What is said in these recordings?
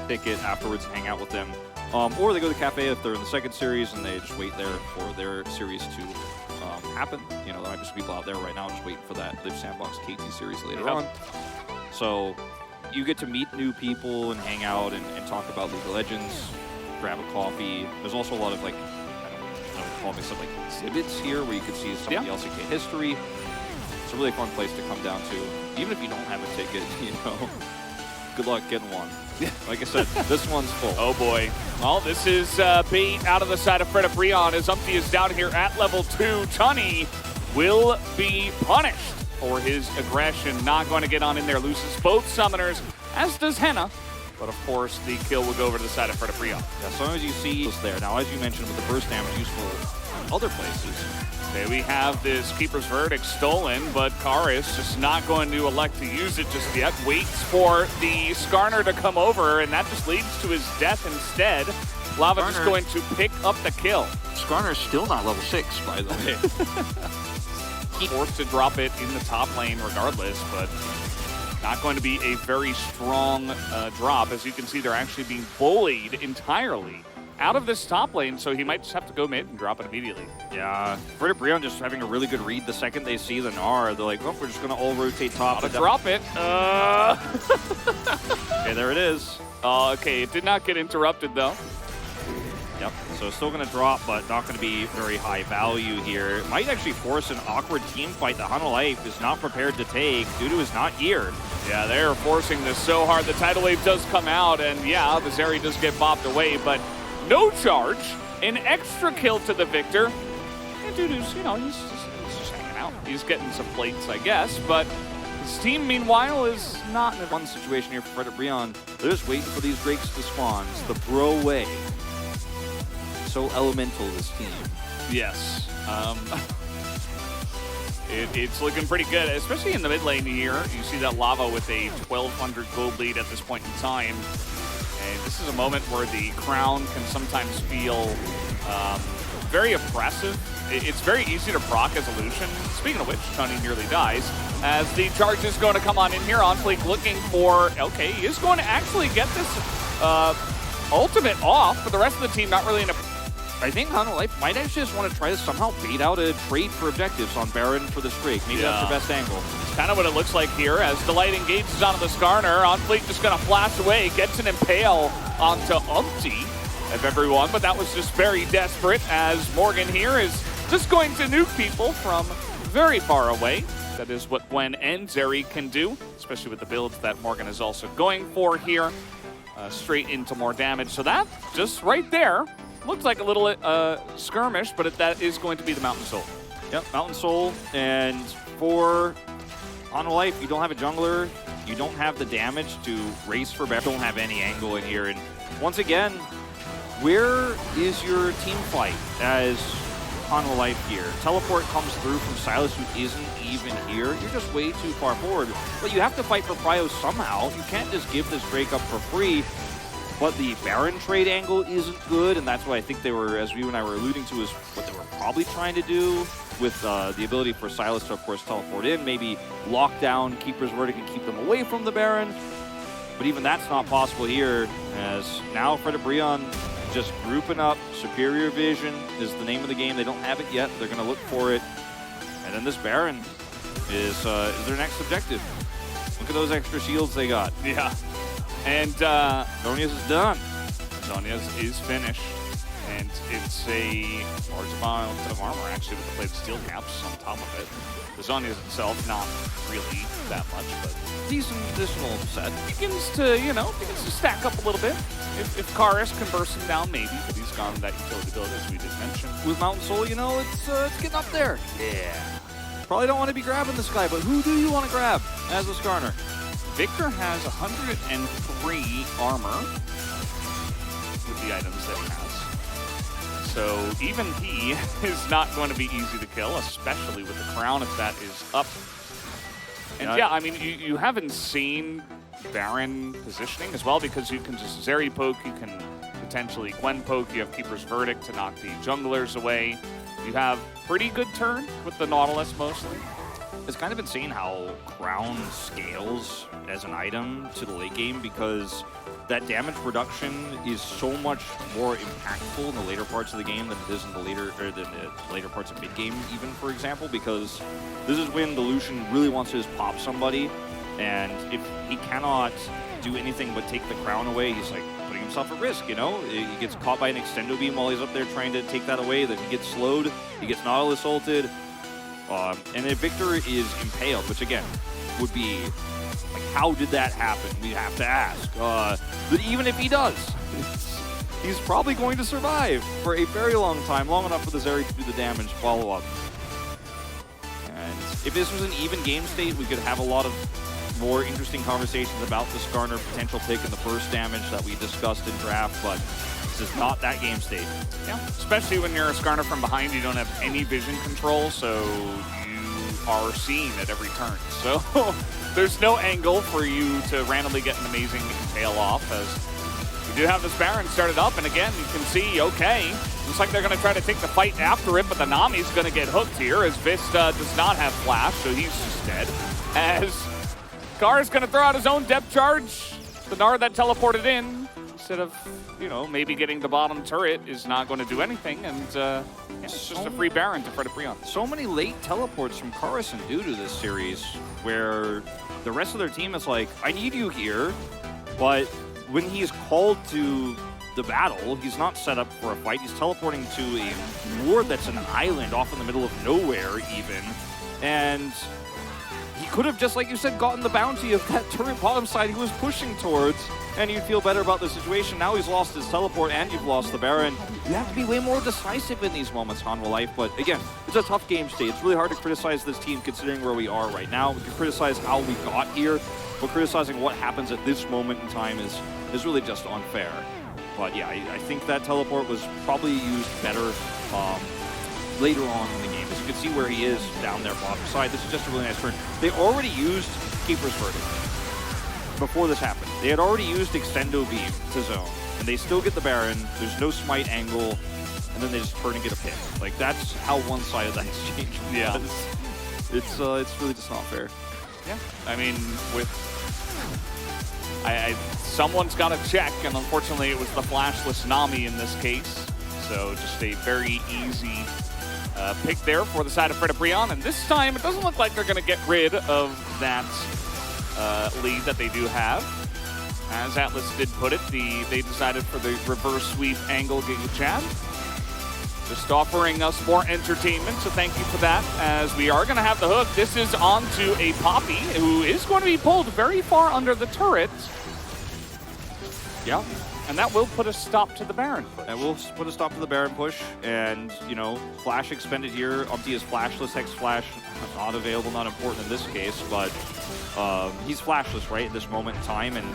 ticket afterwards and hang out with them. Or they go to the cafe if they're in the second series and they just wait there for their series to happen. You know, there might be some people out there right now just waiting for that Live Sandbox KT series later on. So you get to meet new people and hang out and talk about League of Legends, grab a coffee. There's also a lot of, like, I don't know, call me some, like, exhibits here where you can see some of the LCK history. It's a really fun place to come down to. Even if you don't have a ticket, you know, good luck getting one. Like I said, this one's full. Oh boy. Well, this is bait out of the side of Fredabreon as Umpty is down here at level 2. Tunny will be punished for his aggression. Not going to get on in there. Loses both summoners, as does Henna. But of course, the kill will go over to the side of Fredabreon. Yeah, as long as you see this there. Now, as you mentioned, with the burst damage useful in other places. Okay, we have this Keeper's Verdict stolen, but Karis just not going to elect to use it just yet. Waits for the Skarner to come over, and that just leads to his death instead. Lava just going to pick up the kill. Skarner's still not level 6, by the way. Forced to drop it in the top lane regardless, but not going to be a very strong drop. As you can see, they're actually being bullied entirely out of this top lane, so he might just have to go mid and drop it immediately. Yeah, Fredabreon just having a really good read. The second they see the Gnar, they're like, oh, we're just going to all rotate top. Drop it. Okay, there it is. Okay, it did not get interrupted, though. Yep, so still going to drop, but not going to be very high value here. It might actually force an awkward team fight that Life is not prepared to take due to his not here. Yeah, they're forcing this so hard. The tidal wave does come out, and yeah, Vizeri does get bopped away, but no charge, an extra kill to the victor. And Dudu's, you know, he's just hanging out. He's getting some plates, I guess, but his team, meanwhile, is not in a fun situation here for Fredabreon. They're just waiting for these Drakes to spawn. It's the bro way. So elemental, this team. Yes. It's looking pretty good, especially in the mid lane here. You see that Lava with a 1,200 gold lead at this point in time. And this is a moment where the crown can sometimes feel very oppressive. It's very easy to proc as a Lucian. Speaking of which, Tunny nearly dies. As the charge is going to come on in here, Onfleek looking for, okay, he is going to actually get this ultimate off, but the rest of the team not really in a... I think Life might actually just want to try to somehow bait out a trade for objectives on Baron for this Drake. Maybe that's their best angle. It's kind of what it looks like here as Delight engages onto the Skarner. Onfleek just going to flash away, gets an impale onto Umpty of everyone, but that was just very desperate as Morgan here is just going to nuke people from very far away. That is what Gwen and Zeri can do, especially with the builds that Morgan is also going for here. Straight into more damage. So that, just right there, looks like a little skirmish, but that is going to be the Mountain Soul. Yep, Mountain Soul. And for Life, you don't have a jungler. You don't have the damage to race for Baron. Don't have any angle in here. And once again, where is your team fight as Life here? Teleport comes through from Sylas, who isn't even here. You're just way too far forward. But you have to fight for Prio somehow. You can't just give this break up for free. But the Baron trade angle isn't good, and that's what I think they were, as you and I were alluding to, is what they were probably trying to do with the ability for Sylas to, of course, teleport in, maybe lock down Keeper's Verdict and keep them away from the Baron. But even that's not possible here, as now Fredabreon just grouping up. Superior Vision is the name of the game. They don't have it yet. They're going to look for it. And then this Baron is their next objective. Look at those extra shields they got. Yeah. And Zhonya's is done. Zhonya's is finished. And it's a large amount of armor, actually, with the plated steel caps on top of it. The Zhonya's itself, not really that much, but decent additional set. Begins to stack up a little bit. If Karis can burst him down, maybe, but he's gone that utility build, as we did mention. With Mountain Soul, you know, it's getting up there. Yeah. Probably don't want to be grabbing this guy, but who do you want to grab as a Skarner? Victor has 103 armor with the items that he has. So even he is not going to be easy to kill, especially with the crown if that is up. And yeah, I mean, you have insane Baron positioning as well, because you can just Zeri poke, you can potentially Gwen poke, you have Keeper's Verdict to knock the junglers away. You have pretty good turn with the Nautilus mostly. It's kind of insane how Crown scales as an item to the late game, because that damage production is so much more impactful in the later parts of the game than it is in the later parts of mid-game, even, for example, because this is when the Lucian really wants to just pop somebody, and if he cannot do anything but take the crown away, he's like putting himself at risk, you know? He gets caught by an extendo beam while he's up there trying to take that away, then he gets slowed, he gets Nautilus ulted, and then Victor is impaled, which again, would be like, how did that happen? We have to ask. But even if he does, he's probably going to survive for a very long time, long enough for the Zeri to do the damage follow-up. And if this was an even game state, we could have a lot of more interesting conversations about the Skarner potential pick and the burst damage that we discussed in draft, but this is not that game state. Yeah, especially when you're a Skarner from behind, you don't have any vision control, so you are seen at every turn. So there's no angle for you to randomly get an amazing impale off, as we do have this Baron started up, and again, you can see, okay, looks like they're going to try to take the fight after it, but the Nami's going to get hooked here, as Vista does not have flash, so he's just dead. As Gar is going to throw out his own depth charge, the Gnar that teleported in, instead of, you know, maybe getting the bottom turret, is not going to do anything, and yeah, it's just a free Baron to Fredabreon. So many late teleports from Karison due to this series, where the rest of their team is like, I need you here, but when he's called to the battle, he's not set up for a fight. He's teleporting to a ward that's an island off in the middle of nowhere even, and he could have, just like you said, gotten the bounty of that turret bottom side he was pushing towards, and you'd feel better about the situation. Now he's lost his teleport and you've lost the Baron. You have to be way more decisive in these moments, Hanwha Life, but again, it's a tough game state. It's really hard to criticize this team considering where we are right now. We can criticize how we got here, but criticizing what happens at this moment in time is really just unfair. But yeah, I think that teleport was probably used better later on in the game. As you can see where he is down there bottom side, this is just a really nice turn. They already used Keeper's Verdict before this happened. They had already used Extendo Beam to zone, and they still get the Baron. There's no smite angle, and then they just turn and get a pick. Like, that's how one-sided that exchange was. Yeah. It's really just not fair. Yeah, I mean, with someone's got to check, and unfortunately it was the flashless Nami in this case. So just a very easy pick there for the side of Fredabreon, and this time it doesn't look like they're going to get rid of that lead that they do have. As Atlas did put it, they decided for the reverse sweep angle Giga Chad. Just offering us more entertainment, so thank you for that, as we are going to have the hook. This is onto a Poppy, who is going to be pulled very far under the turret. Yeah. And that will put a stop to the Baron push. That will put a stop to the Baron push, and, you know, Flash expended here. Umpty is flashless, Hex Flash not available, not important in this case, but he's flashless, right, at this moment in time, and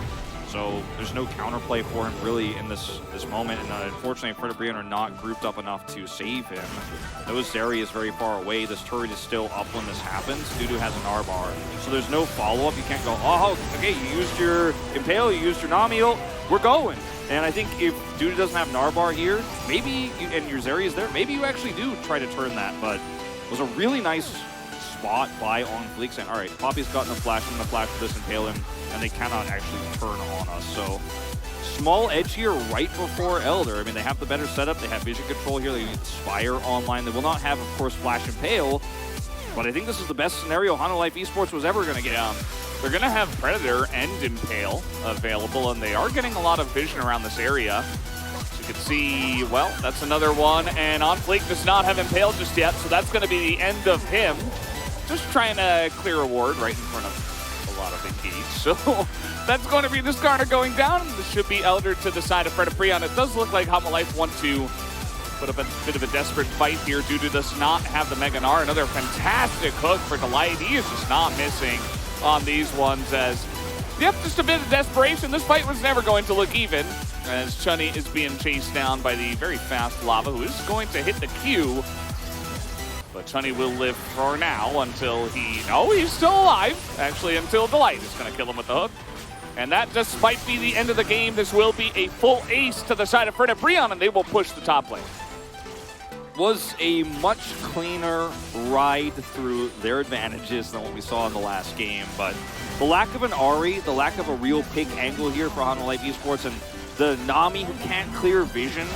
so there's no counterplay for him really in this moment, and unfortunately, Fredabreon are not grouped up enough to save him. Those Zeri is very far away. This turret is still up when this happens. Dudu has an R-bar, so there's no follow-up. You can't go, oh, okay, you used your Impale, you used your Nami ult, we're going. And I think if Dudu doesn't have Narbar here, maybe, and your Zeri is there, maybe you actually do try to turn that, but it was a really nice spot by Onfleek saying, all right, Poppy's gotten a flash, I'm going to flash this and impale him, and they cannot actually turn on us. So small edge here right before Elder. I mean, they have the better setup, they have vision control here, they need Spire online. They will not have, of course, Flash Impale, but I think this is the best scenario Hanwha Life Esports was ever going to get. They're going to have Predator and Impale available, and they are getting a lot of vision around this area. So you can see, well, that's another one, and Onfleek does not have Impale just yet, so that's going to be the end of him. Just trying to clear a ward right in front of a lot of engage. So that's going to be the Skarner going down. This should be Elder to the side of Fredabreon. It does look like Hanwha Life want to put up a bit of a desperate fight here. Dudu does not have the Mega Gnar. Another fantastic hook for Delight. He is just not missing on these ones, as, yep, just a bit of desperation. This fight was never going to look even, as Chunny is being chased down by the very fast Lava, who is going to hit the Q. But Chunny will live for now until he's still alive, actually, until Delight is going to kill him with the hook. And that just might be the end of the game. This will be a full ace to the side of Fredabreon, and they will push the top lane. Was a much cleaner ride through their advantages than what we saw in the last game, but The lack of an Ari, the lack of a real pick angle here for Hanwha Life Esports, and the Nami who can't clear vision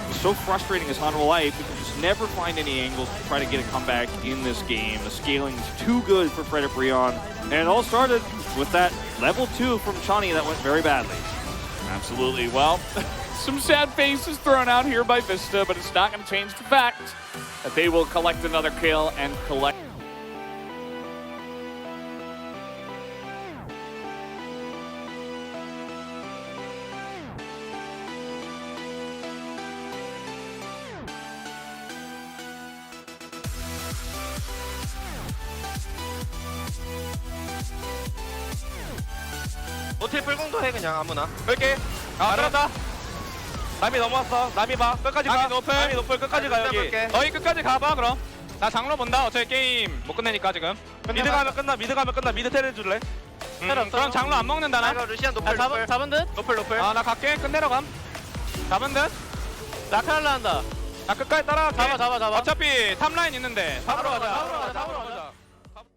is so frustrating as Hanwha Life. We can just never find any angles to try to get a comeback in this game. The scaling is too good for Frederick Brion. And it all started with that level 2 from Chani that went very badly. Absolutely. Well, some sad faces thrown out here by Vista, but it's not going to change the fact that they will collect another kill and collect. 노틸 풀공도 해 그냥 아무나. 끌게. 들어간다. 남이 넘어왔어. 남이 봐. 끝까지 가. 남이 높을. 남이 높을 끝까지 가 여기. 해볼게. 너희 끝까지 가봐 그럼. 나 장로 본다. 어차피 게임 못 끝내니까 지금. 미드 가면 끝나. 미드 가면 끝나. 미드 테레 줄래? 그럼 장로 안 먹는다 나. 이거 루시안 노플 노플. 잡은 듯? 노플. 나 갈게. 끝내러 감. 잡은 듯? 나 칼라 한다. 나 끝까지 따라갈게. 잡아. 어차피 탑라인 있는데. 잡으러 가자.